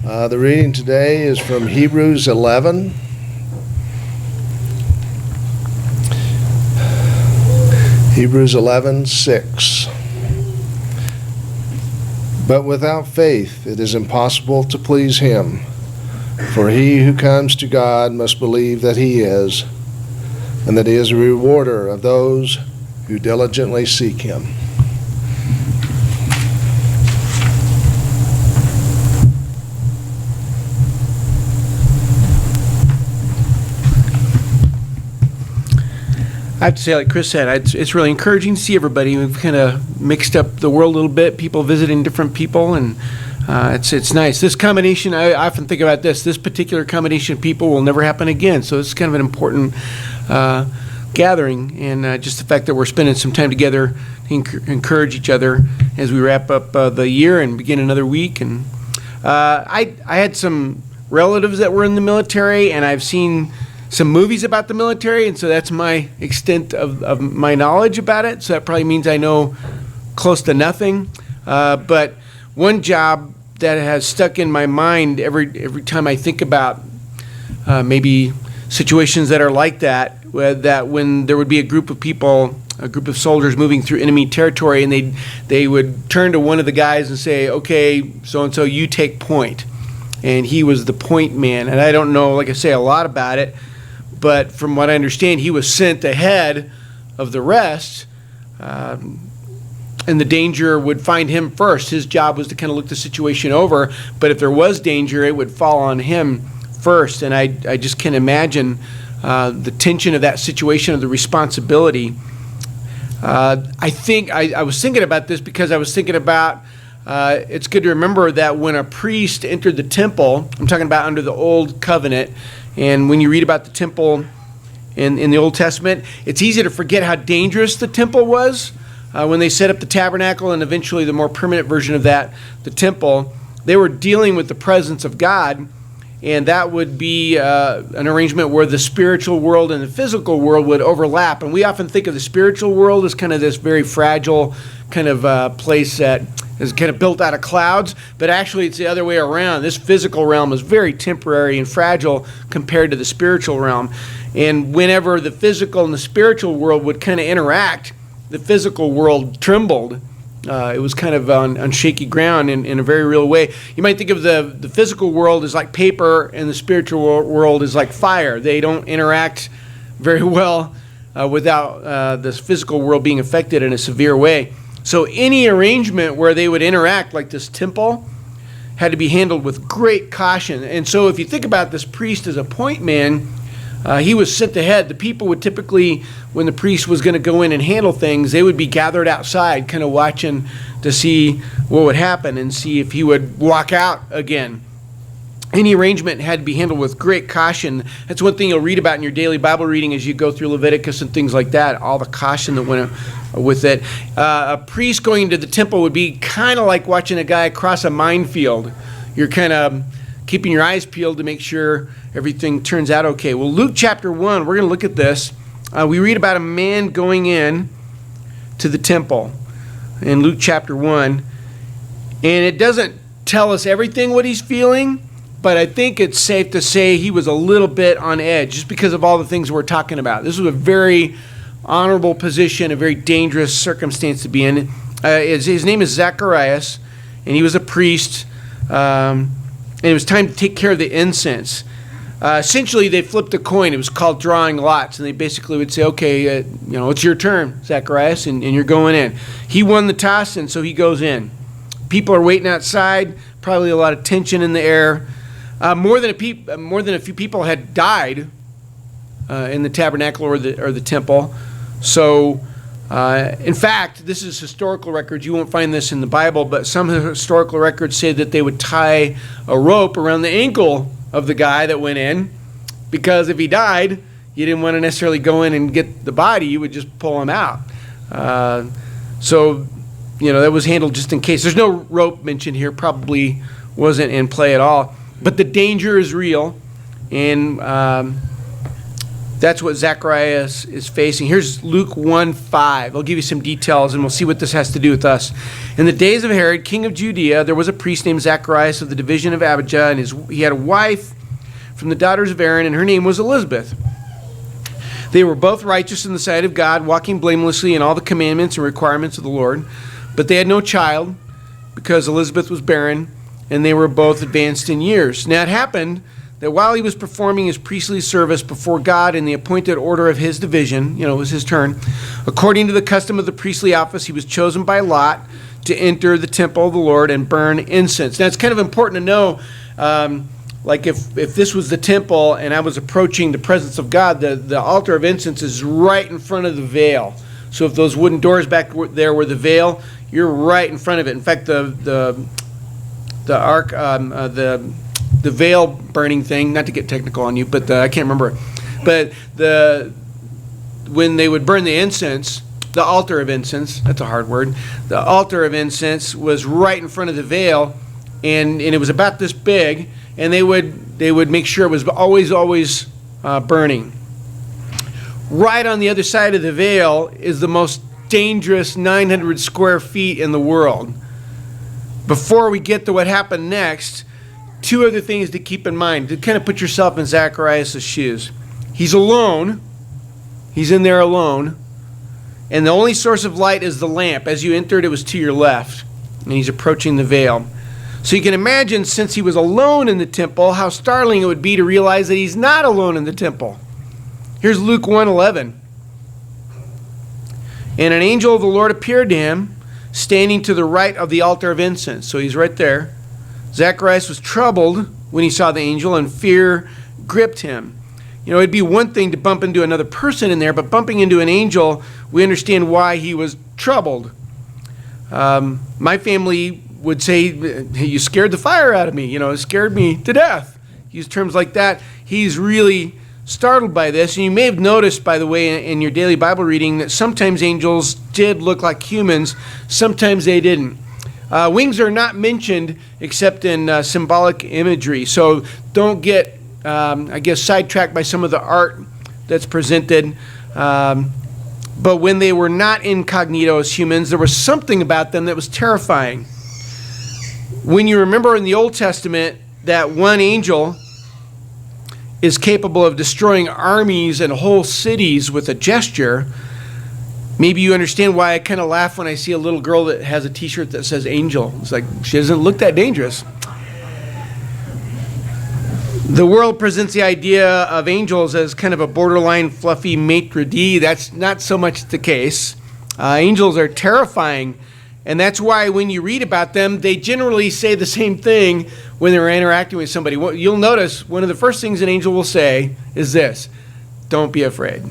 The reading today is from Hebrews 11. Hebrews 11:6. But without faith it is impossible to please him. For he who comes to God must believe that he is, and that he is a rewarder of those who diligently seek him. I have to say, like Chris said, it's really encouraging to see everybody. We've kind of mixed up the world a little bit, people visiting different people, and it's nice. This combination, I often think about this particular combination of people will never happen again, so it's kind of an important gathering, and just the fact that we're spending some time together to encourage each other as we wrap up the year and begin another week. And I had some relatives that were in the military, and I've seen some movies about the military, and so that's my extent of my knowledge about it. So that probably means I know close to nothing. But one job that has stuck in my mind every time I think about maybe situations that are like that when there would be a group of people, a group of soldiers moving through enemy territory, and they would turn to one of the guys and say, "Okay, so-and-so, you take point." And he was the point man. And I don't know, like I say, a lot about it. But from what I understand, he was sent ahead of the rest, and the danger would find him first. His job was to kind of look the situation over, but if there was danger, it would fall on him first. And I just can't imagine the tension of that situation, of the responsibility. I think I was thinking about this because I was thinking about it's good to remember that when a priest entered the temple, I'm talking about under the Old Covenant, and when you read about the temple in the Old Testament, it's easy to forget how dangerous the temple was. When they set up the tabernacle and eventually the more permanent version of that, the temple, they were dealing with the presence of God, and that would be an arrangement where the spiritual world and the physical world would overlap. And we often think of the spiritual world as kind of this very fragile kind of place that is kind of built out of clouds, but actually it's the other way around. This physical realm is very temporary and fragile compared to the spiritual realm. And whenever the physical and the spiritual world would kind of interact, the physical world trembled. It was kind of on shaky ground in a very real way. You might think of the physical world as like paper and the spiritual world as like fire. They don't interact very well without this physical world being affected in a severe way. So any arrangement where they would interact, like this temple, had to be handled with great caution. And so if you think about this priest as a point man, he was sent ahead. The people would typically, when the priest was going to go in and handle things, they would be gathered outside, kind of watching to see what would happen and see if he would walk out again. Any arrangement had to be handled with great caution. That's one thing you'll read about in your daily Bible reading as you go through Leviticus and things like that, all the caution that went with it. A priest going into the temple would be kind of like watching a guy cross a minefield. You're kind of keeping your eyes peeled to make sure everything turns out okay. Well, Luke chapter 1, we're going to look at this. We read about a man going in to the temple in Luke chapter 1. And it doesn't tell us everything what he's feeling, but I think it's safe to say he was a little bit on edge just because of all the things we're talking about. This was a very honorable position, a very dangerous circumstance to be in. His name is Zacharias, and he was a priest, and it was time to take care of the incense. Essentially, they flipped a coin. It was called drawing lots, and they basically would say, okay, it's your turn, Zacharias, and you're going in. He won the toss, and so he goes in. People are waiting outside, probably a lot of tension in the air. More than a few people had died in the tabernacle or the temple. So, in fact, this is historical records. You won't find this in the Bible, but some historical records say that they would tie a rope around the ankle of the guy that went in, because if he died, you didn't want to necessarily go in and get the body. You would just pull him out. So, that was handled just in case. There's no rope mentioned here. Probably wasn't in play at all. But the danger is real, and that That's what Zacharias is facing. Here's Luke 1:5. I'll give you some details, and we'll see what this has to do with us. In the days of Herod, king of Judea, there was a priest named Zacharias of the division of Abijah, and he had a wife from the daughters of Aaron, and her name was Elizabeth. They were both righteous in the sight of God, walking blamelessly in all the commandments and requirements of the Lord. But they had no child, because Elizabeth was barren, and they were both advanced in years. Now it happened that while he was performing his priestly service before God in the appointed order of his division, it was his turn, according to the custom of the priestly office, he was chosen by lot to enter the temple of the Lord and burn incense. Now, it's kind of important to know, like if this was the temple and I was approaching the presence of God, the altar of incense is right in front of the veil. So if those wooden doors back there were the veil, you're right in front of it. In fact, the ark, the veil burning thing, not to get technical on you, but I can't remember. But when they would burn the incense, the altar of incense, that's a hard word, the altar of incense was right in front of the veil, and it was about this big, and they would make sure it was always burning. Right on the other side of the veil is the most dangerous 900 square feet in the world. Before we get to what happened next, two other things to keep in mind, to kind of put yourself in Zacharias' shoes. He's alone. He's in there alone. And the only source of light is the lamp. As you entered, it was to your left. And he's approaching the veil. So you can imagine, since he was alone in the temple, how startling it would be to realize that he's not alone in the temple. Here's Luke 1:11. And an angel of the Lord appeared to him, standing to the right of the altar of incense. So he's right there. Zacharias was troubled when he saw the angel, and fear gripped him. It'd be one thing to bump into another person in there, but bumping into an angel, we understand why he was troubled. My family would say, you scared the fire out of me, it scared me to death. Use terms like that. He's really startled by this. And you may have noticed, by the way, in your daily Bible reading, that sometimes angels did look like humans, sometimes they didn't. Wings are not mentioned except in symbolic imagery, so don't get, sidetracked by some of the art that's presented. But when they were not incognito as humans, there was something about them that was terrifying. When you remember in the Old Testament that one angel is capable of destroying armies and whole cities with a gesture, maybe you understand why I kind of laugh when I see a little girl that has a t-shirt that says angel. It's like, she doesn't look that dangerous. The world presents the idea of angels as kind of a borderline fluffy maitre d'. That's not so much the case. Angels are terrifying, and that's why when you read about them, they generally say the same thing when they're interacting with somebody. You'll notice one of the first things an angel will say is this: don't be afraid.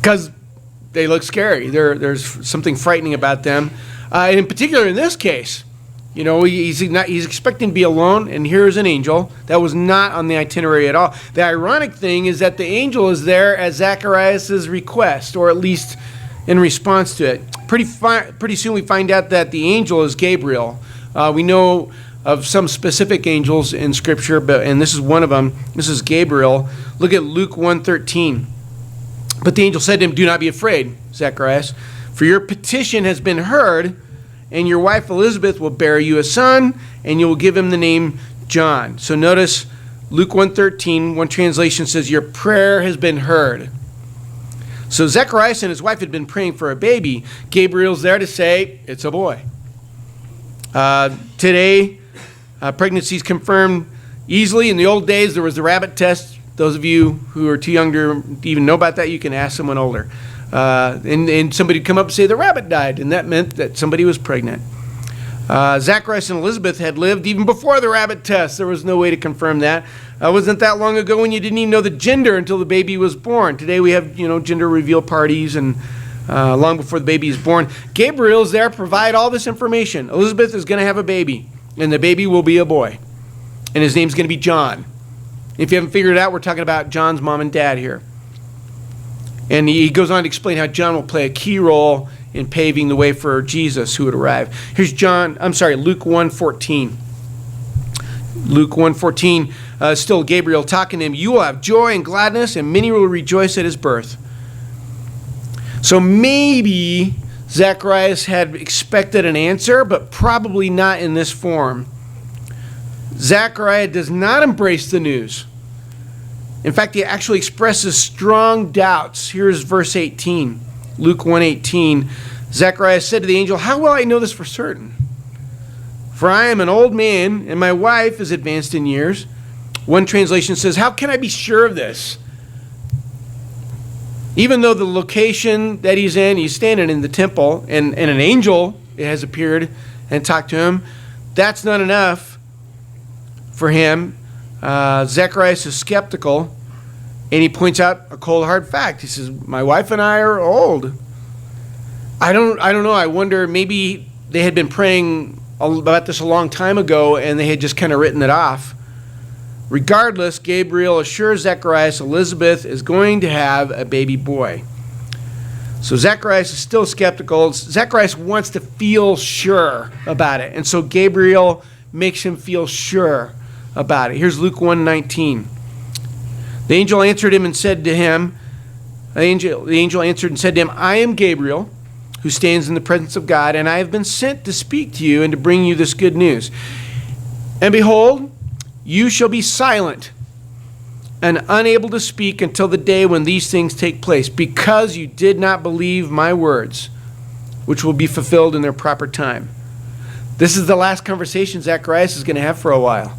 Because they look scary. There's something frightening about them. And in particular, in this case, he's expecting to be alone, and here's an angel. That was not on the itinerary at all. The ironic thing is that the angel is there at Zacharias' request, or at least in response to it. Pretty soon we find out that the angel is Gabriel. We know of some specific angels in Scripture, and this is one of them. This is Gabriel. Look at Luke 1:13. But the angel said to him, "Do not be afraid, Zacharias, for your petition has been heard, and your wife Elizabeth will bear you a son, and you will give him the name John." So notice Luke 1:13, one translation says, "Your prayer has been heard." So Zacharias and his wife had been praying for a baby. Gabriel's there to say, it's a boy. Today, pregnancy is confirmed easily. In the old days, there was the rabbit test. Those of you who are too young to even know about that, you can ask someone older. And somebody would come up and say the rabbit died, and that meant that somebody was pregnant. Zacharias and Elizabeth had lived even before the rabbit test. There was no way to confirm that. It wasn't that long ago when you didn't even know the gender until the baby was born. Today we have, gender reveal parties, and long before the baby is born. Gabriel's there to provide all this information. Elizabeth is going to have a baby, and the baby will be a boy, and his name's going to be John. If you haven't figured it out, we're talking about John's mom and dad here. And he goes on to explain how John will play a key role in paving the way for Jesus who would arrive. Here's Luke 1:14. Luke 1:14. still Gabriel talking to him, you will have joy and gladness, and many will rejoice at his birth. So maybe Zacharias had expected an answer, but probably not in this form. Zechariah does not embrace the news. In fact, he actually expresses strong doubts. Here's verse 18, Luke 1:18. Zechariah said to the angel, how will I know this for certain? For I am an old man, and my wife is advanced in years. One translation says, how can I be sure of this? Even though the location that he's in, he's standing in the temple, and an angel has appeared and talked to him, that's not enough for him. Zacharias is skeptical, and he points out a cold hard fact. He says, my wife and I are old. I don't know. I wonder, maybe they had been praying about this a long time ago, and they had just kind of written it off. Regardless, Gabriel assures Zacharias Elizabeth is going to have a baby boy. So Zacharias is still skeptical. Zacharias wants to feel sure about it, and so Gabriel makes him feel sure about it. Here's Luke 1:19. The angel answered and said to him, I am Gabriel, who stands in the presence of God, and I have been sent to speak to you and to bring you this good news. And behold, you shall be silent and unable to speak until the day when these things take place, because you did not believe my words, which will be fulfilled in their proper time. This is the last conversation Zacharias is going to have for a while.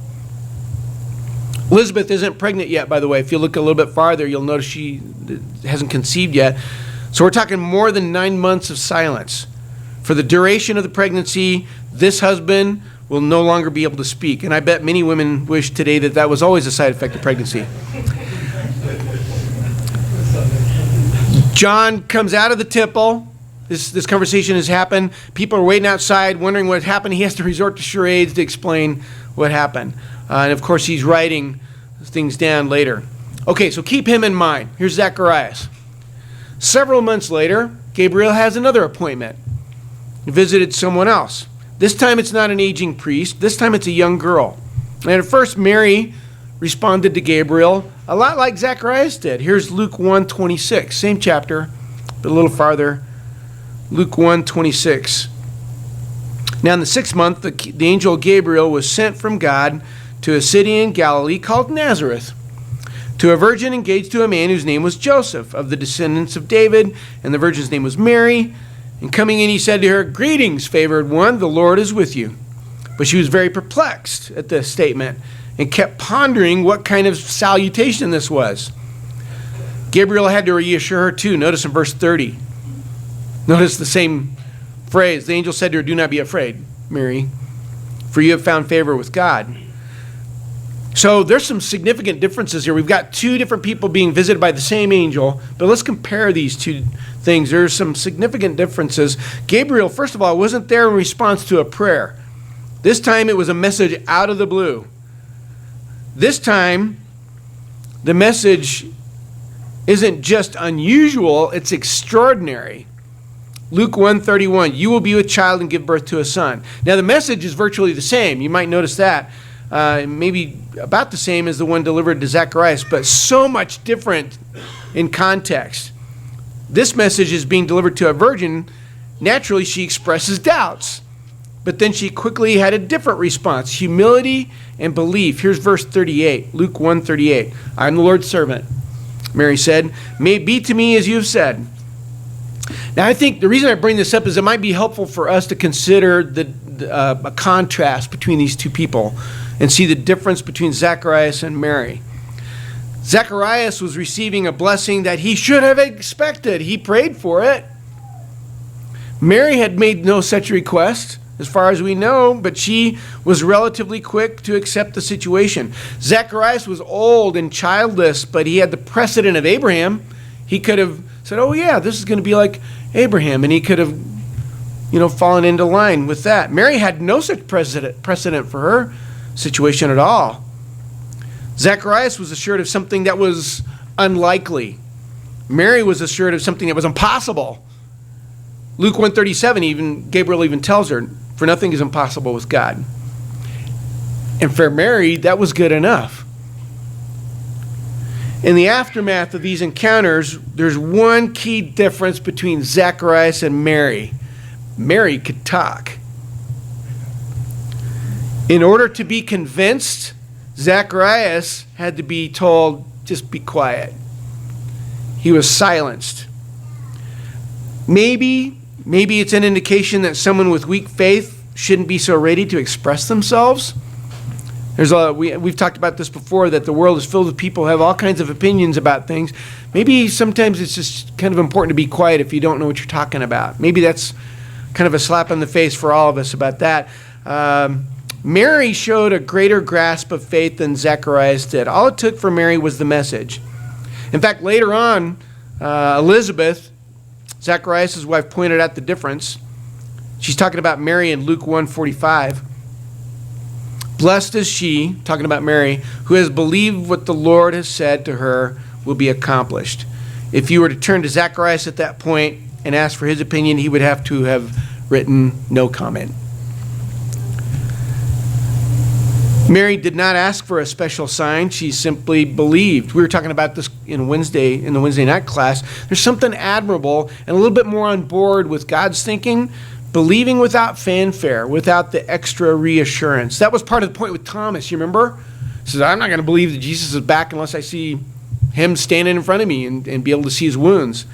Elizabeth isn't pregnant yet, by the way. If you look a little bit farther, you'll notice she hasn't conceived yet. So we're talking more than 9 months of silence. For the duration of the pregnancy, this husband will no longer be able to speak. And I bet many women wish today that that was always a side effect of pregnancy. John comes out of the temple. This conversation has happened. People are waiting outside, wondering what happened. He has to resort to charades to explain what happened. And of course, he's writing things down later. Okay, so keep him in mind. Here's Zacharias. Several months later, Gabriel has another appointment. He visited someone else. This time it's not an aging priest. This time it's a young girl. And at first, Mary responded to Gabriel a lot like Zacharias did. Here's Luke 1:26, same chapter, but a little farther. Luke 1:26. Now in the 6th month, the angel Gabriel was sent from God to a city in Galilee called Nazareth, to a virgin engaged to a man whose name was Joseph, of the descendants of David, and the virgin's name was Mary. And coming in, he said to her, greetings, favored one, the Lord is with you. But she was very perplexed at this statement and kept pondering what kind of salutation this was. Gabriel had to reassure her too. Notice in verse 30. Notice the same phrase. The angel said to her, do not be afraid, Mary, for you have found favor with God. So there's some significant differences here. We've got 2 different people being visited by the same angel, but let's compare these 2 things. There's some significant differences. Gabriel, first of all, wasn't there in response to a prayer. This time it was a message out of the blue. This time, the message isn't just unusual, it's extraordinary. Luke 1:31, you will be with child and give birth to a son. Now the message is virtually the same. You might notice that. Maybe about the same as the one delivered to Zacharias, but so much different in context. This message is being delivered to a virgin. Naturally, she expresses doubts, but then she quickly had a different response, humility and belief. Here's verse 38, Luke 1:38. I am the Lord's servant, Mary said. May it be to me as you have said. Now, I think the reason I bring this up is it might be helpful for us to consider a contrast between these 2 people and see the difference between Zacharias and Mary. Zacharias was receiving a blessing that he should have expected. He prayed for it. Mary had made no such request, as far as we know, but she was relatively quick to accept the situation. Zacharias was old and childless, but he had the precedent of Abraham. He could have said, oh yeah, this is going to be like Abraham, and he could have, fallen into line with that. Mary had no such precedent for her situation at all. Zacharias was assured of something that was unlikely. Mary was assured of something that was impossible. Luke 1:37, Gabriel even tells her, for nothing is impossible with God. And for Mary, that was good enough. In the aftermath of these encounters, there's one key difference between Zacharias and Mary. Mary could talk. In order to be convinced, Zacharias had to be told, just be quiet. He was silenced. Maybe it's an indication that someone with weak faith shouldn't be so ready to express themselves. We've talked about this before, that the world is filled with people who have all kinds of opinions about things. Maybe sometimes it's just kind of important to be quiet if you don't know what you're talking about. Maybe that's kind of a slap in the face for all of us about that. Mary showed a greater grasp of faith than Zacharias did. All it took for Mary was the message. In fact, later on, Elizabeth, Zacharias' wife, pointed out the difference. She's talking about Mary in Luke 1:45. Blessed is she, talking about Mary, who has believed what the Lord has said to her will be accomplished. If you were to turn to Zacharias at that point and ask for his opinion, he would have to have written no comment. Mary did not ask for a special sign. She simply believed. We were talking about this in the Wednesday night class. There's something admirable and a little bit more on board with God's thinking, believing without fanfare, without the extra reassurance. That was part of the point with Thomas, you remember? He says, I'm not going to believe that Jesus is back unless I see him standing in front of me and be able to see his wounds.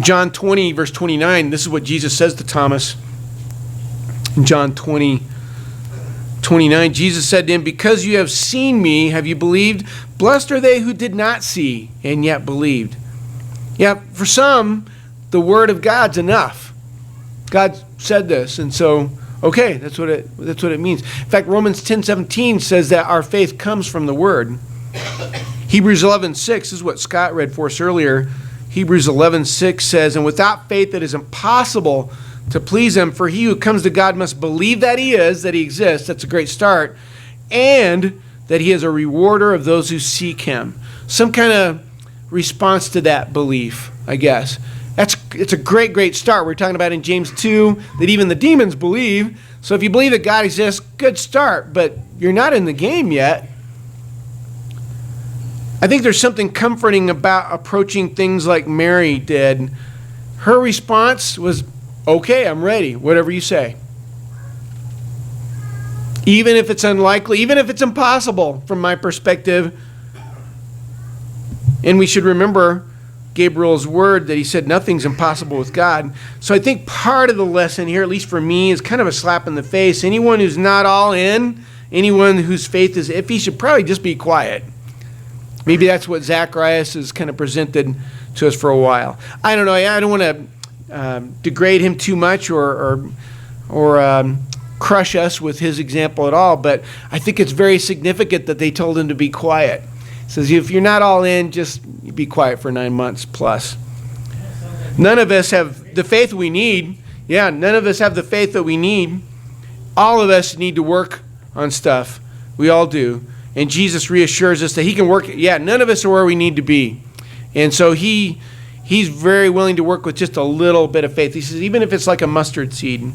John 20, verse 29, this is what Jesus says to Thomas. In John 20, 29, Jesus said to him, because you have seen me, have you believed? Blessed are they who did not see and yet believed. Yeah, for some, the word of God's enough. God said this, and so, okay, that's what it means. In fact, Romans 10:17 says that our faith comes from the word. Hebrews 11:6 is what Scott read for us earlier. Hebrews 11:6 says, and without faith it is impossible to please him, for he who comes to God must believe that he exists, that's a great start, and that he is a rewarder of those who seek him. Some kind of response to that belief, I guess. It's a great start. We're talking about in James 2 that even the demons believe. So if you believe that God exists, good start, but you're not in the game yet. I think there's something comforting about approaching things like Mary did. Her response was, okay, I'm ready, whatever you say. Even if it's unlikely, even if it's impossible from my perspective. And we should remember Gabriel's word that he said nothing's impossible with God. So I think part of the lesson here, at least for me, is kind of a slap in the face. Anyone who's not all in, anyone whose faith is iffy, should probably just be quiet. Maybe that's what Zacharias has kind of presented to us for a while. I don't know. I don't want to degrade him too much or crush us with his example at all, but I think it's very significant that they told him to be quiet. It says, if you're not all in, just be quiet for 9 months plus. None of us have the faith we need. Yeah, none of us have the faith that we need. All of us need to work on stuff. We all do. And Jesus reassures us that he can work. Yeah, none of us are where we need to be. And so he's very willing to work with just a little bit of faith. He says, even if it's like a mustard seed.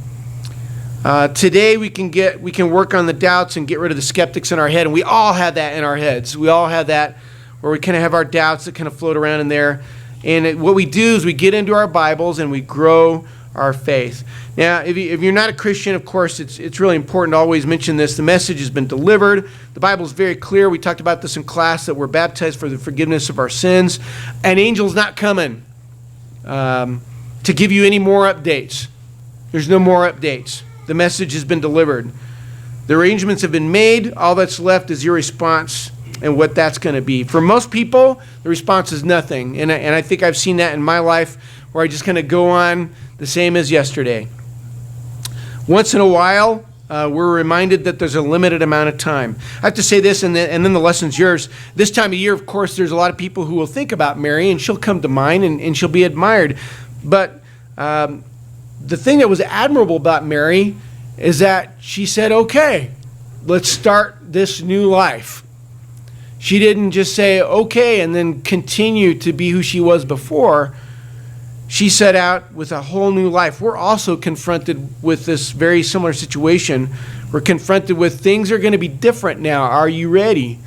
Today we can work on the doubts and get rid of the skeptics in our head, and we all have that in our heads. We all have that where we kind of have our doubts that kind of float around in there. And what we do is we get into our Bibles and we grow our faith. Now, if you're not a Christian, of course, it's really important to always mention this. The message has been delivered. The Bible is very clear. We talked about this in class, that we're baptized for the forgiveness of our sins. An angel's not coming to give you any more updates. There's no more updates. The message has been delivered. The arrangements have been made. All that's left is your response and what that's going to be. For most people, the response is nothing. And I think I've seen that in my life, where I just kind of go on the same as yesterday. Once in a while, we're reminded that there's a limited amount of time. I have to say this, and then the lesson's yours. This time of year, of course, there's a lot of people who will think about Mary, and she'll come to mind, and she'll be admired. But the thing that was admirable about Mary is that she said, okay, let's start this new life. She didn't just say, okay, and then continue to be who she was before. She set out with a whole new life. We're also confronted with this very similar situation. We're confronted with things are going to be different now. Are you ready?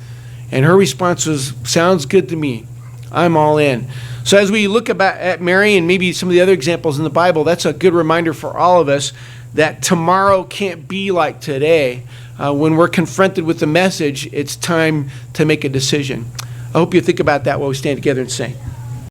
And her response was, sounds good to me. I'm all in. So as we look at Mary and maybe some of the other examples in the Bible, that's a good reminder for all of us that tomorrow can't be like today. When we're confronted with the message, it's time to make a decision. I hope you think about that while we stand together and sing.